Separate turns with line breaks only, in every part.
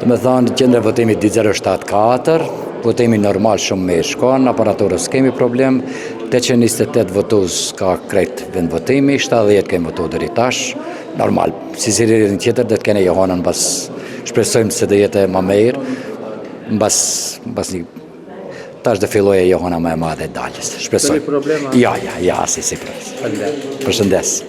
Me thonë, qendra votimi 2074, votimi normal shumë me shkon, aparaturës kemi problem, 828 votues ka krejt vend votimi, 70 kemi votu deri tash, normal, si ziririn tjetër dhe të kene Johana në bas, shpresojmë se dhe jetë ma mirë, në bas një, tash dhe filloje Johana më e madhe e daljes, shpresojmë. Ja, si përshëndes.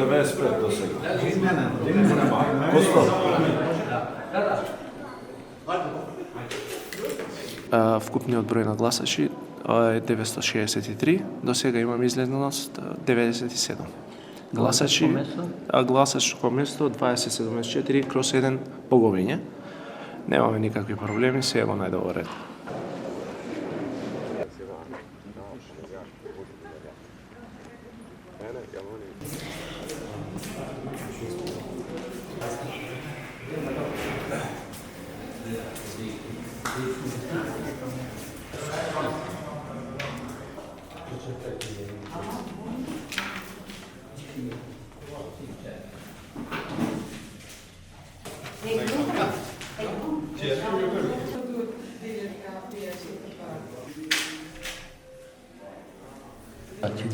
Deve spred do сега.
Вкупниот број на гласачи е 963, до сега имаме излезналост 97. Гласач по место 2074/1 поговење. Немаме никакви проблеми, се е во најдобар ред.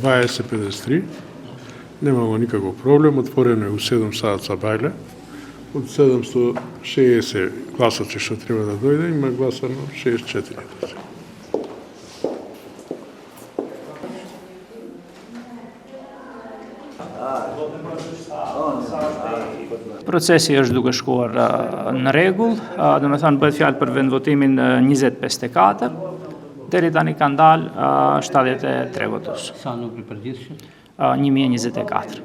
$20.53, немало никаков проблем, отворено е у 7 саат за бајле. Од 760 гласачи што треба да дојде, има гласано 64.
Procesi është duke shkuar në rregull, do të thonë bëhet fjalë për vendvotimin 2054, deri tani kanë dalë 73 votues.
Sa numri i përgjithshëm?
1024.